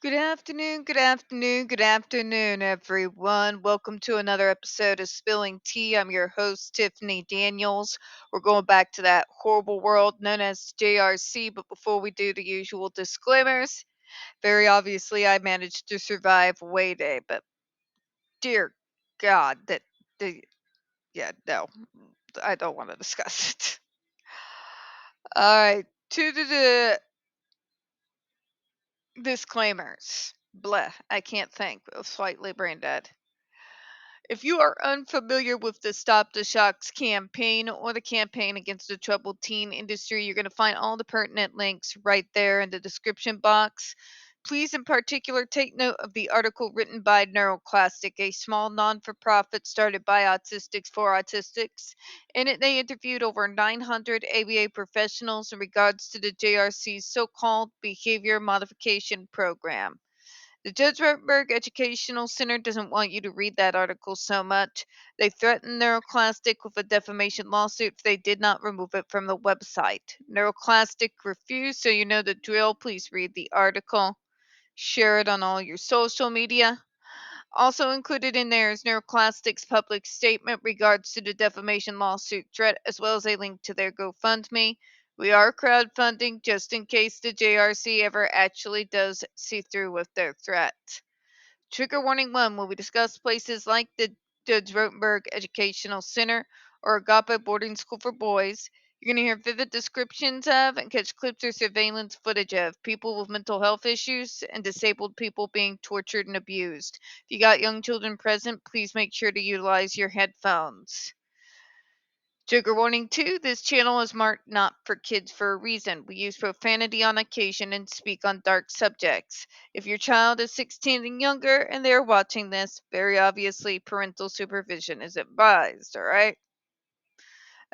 Good afternoon, good afternoon, good afternoon, everyone. Welcome to another episode of Spilling Tea. I'm your host, Tiffany Daniels. We're going back to that horrible world known as JRC, but before we do the usual disclaimers, very obviously I managed to survive Way Day, but dear God, no, I don't want to discuss it. All right, to the disclaimers. Bleh, I can't think. Slightly brain dead. If you are unfamiliar with the Stop the Shocks campaign or the campaign against the troubled teen industry, you're going to find all the pertinent links right there in the description box. Please, in particular, take note of the article written by NeuroClastic, a small non for profit started by Autistics for Autistics. In it, they interviewed over 900 ABA professionals in regards to the JRC's so called behavior modification program. The Judge Rotenberg Educational Center doesn't want you to read that article so much. They threatened NeuroClastic with a defamation lawsuit if they did not remove it from the website. NeuroClastic refused, so you know the drill. Please read the article. Share it on all your social media. Also included in there is NeuroClastic's public statement regards to the defamation lawsuit threat, as well as a link to their GoFundMe. We are crowdfunding just in case the JRC ever actually does see through with their threat. Trigger warning 1 when we discuss places like the Judge Rotenberg Educational Center or Agape Boarding School for Boys. You're going to hear vivid descriptions of and catch clips or surveillance footage of people with mental health issues and disabled people being tortured and abused. If you got young children present, please make sure to utilize your headphones. Trigger warning 2, this channel is marked not for kids for a reason. We use profanity on occasion and speak on dark subjects. If your child is 16 and younger and they are watching this, very obviously parental supervision is advised, alright?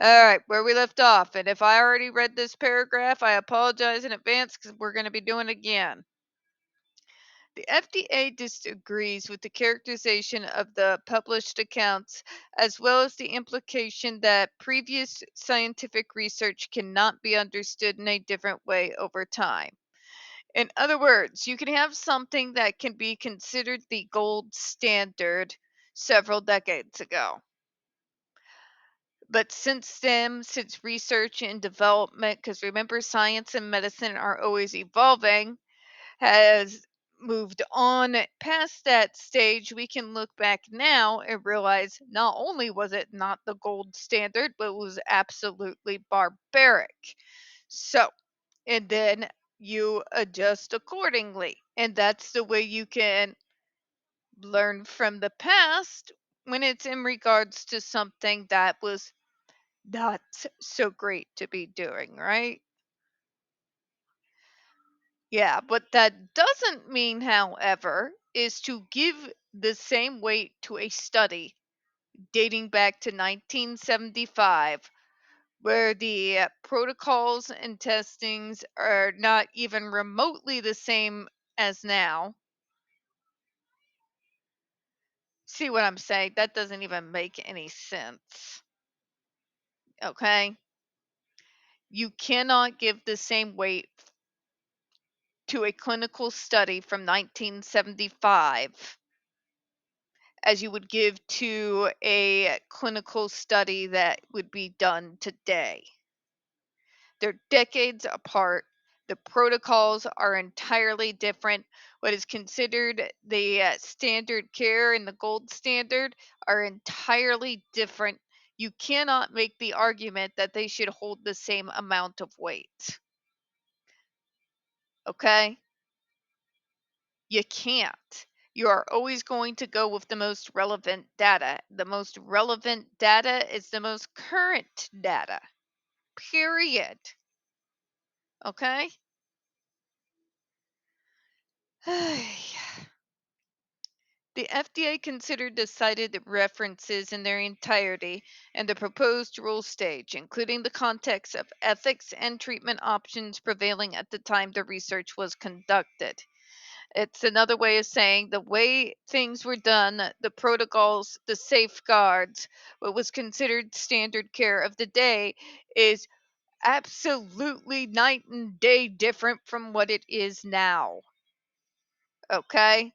Alright, where we left off, and if I already read this paragraph, I apologize in advance because we're going to be doing it again. The FDA disagrees with the characterization of the published accounts, as well as the implication that previous scientific research cannot be understood in a different way over time. In other words, you can have something that can be considered the gold standard several decades ago. But since then, since research and development, because remember, science and medicine are always evolving, has moved on past that stage, we can look back now and realize not only was it not the gold standard, but it was absolutely barbaric. So, and then you adjust accordingly. And that's the way you can learn from the past when it's in regards to something that was not so great to be doing, right? Yeah, but that doesn't mean, however, is to give the same weight to a study dating back to 1975, where the protocols and testings are not even remotely the same as now. See what I'm saying? That doesn't even make any sense. Okay? You cannot give the same weight to a clinical study from 1975 as you would give to a clinical study that would be done today. They're decades apart. The protocols are entirely different. What is considered the standard care and the gold standard are entirely different. You cannot make the argument that they should hold the same amount of weight. Okay? You can't. You are always going to go with the most relevant data. The most relevant data is the most current data. Period. Okay? The FDA considered the cited references in their entirety and the proposed rule stage, including the context of ethics and treatment options prevailing at the time the research was conducted. It's another way of saying the way things were done, the protocols, the safeguards, what was considered standard care of the day is absolutely night and day different from what it is now. Okay?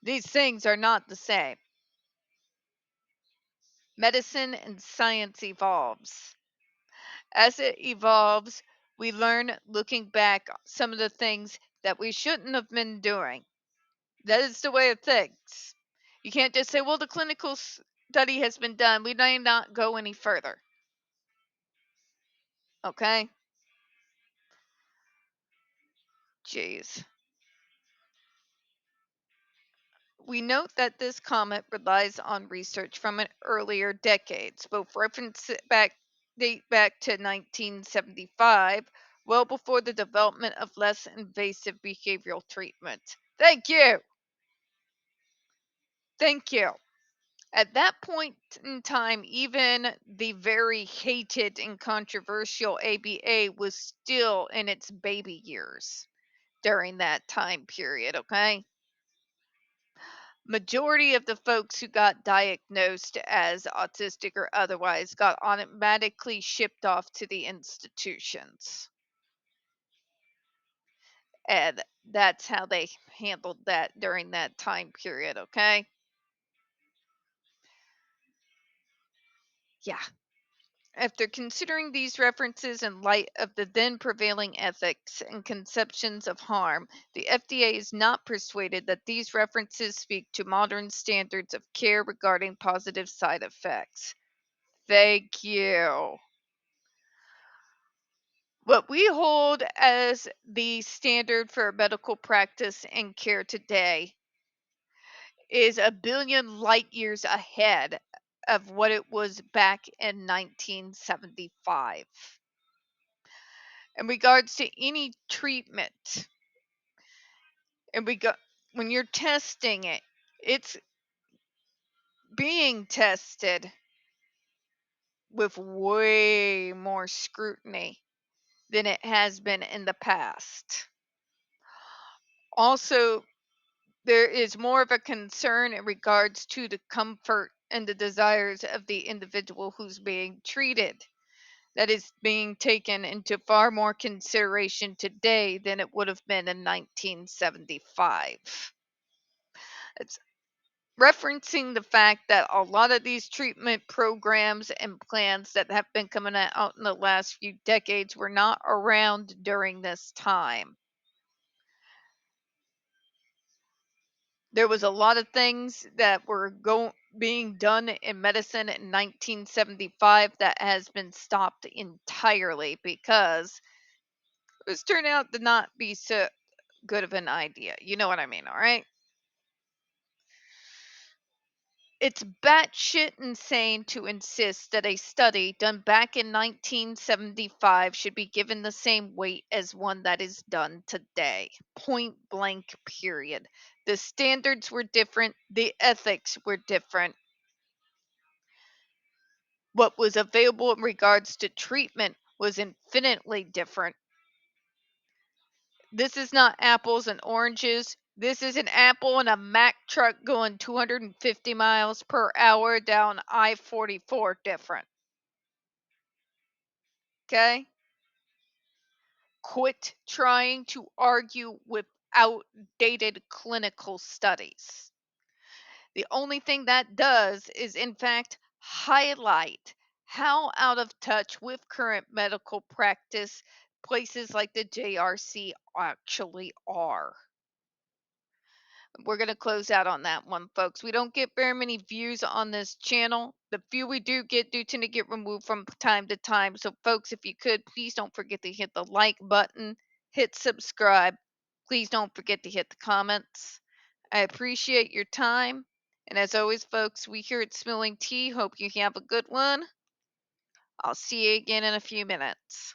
These things are not the same. Medicine and science evolves. As it evolves, we learn looking back some of the things that we shouldn't have been doing. That is the way of things. You can't just say, well, the clinical study has been done. We may not go any further. Okay? Jeez. We note that this comment relies on research from an earlier decades, both date back to 1975, well before the development of less invasive behavioral treatment. Thank you. Thank you. At that point in time, even the very hated and controversial ABA was still in its baby years during that time period, okay? Majority of the folks who got diagnosed as autistic or otherwise got automatically shipped off to the institutions. And that's how they handled that during that time period, okay? Yeah. After considering these references in light of the then prevailing ethics and conceptions of harm, the FDA is not persuaded that these references speak to modern standards of care regarding positive side effects. Thank you. What we hold as the standard for medical practice and care today is a billion light years ahead of what it was back in 1975. In regards to any treatment, and when you're testing it, it's being tested with way more scrutiny than it has been in the past. Also, there is more of a concern in regards to the comfort and the desires of the individual who's being treated. That is being taken into far more consideration today than it would have been in 1975. It's referencing the fact that a lot of these treatment programs and plans that have been coming out in the last few decades were not around during this time. There was a lot of things that were being done in medicine in 1975 that has been stopped entirely because it was turned out to not be so good of an idea. You know what I mean, all right? It's batshit insane to insist that a study done back in 1975 should be given the same weight as one that is done today. Point blank, period. The standards were different, the ethics were different. What was available in regards to treatment was infinitely different. This is not apples and oranges. This is an apple and a Mack truck going 250 miles per hour down I 44 different. Okay? Quit trying to argue with outdated clinical studies. The only thing that does is, in fact, highlight how out of touch with current medical practice places like the JRC actually are. We're going to close out on that one, folks. We don't get very many views on this channel. The few we do tend to get removed from time to time. So, folks, if you could, please don't forget to hit the like button, hit subscribe. Please don't forget to hit the comments. I appreciate your time. And as always, folks, we here at Spilling Tea hope you have a good one. I'll see you again in a few minutes.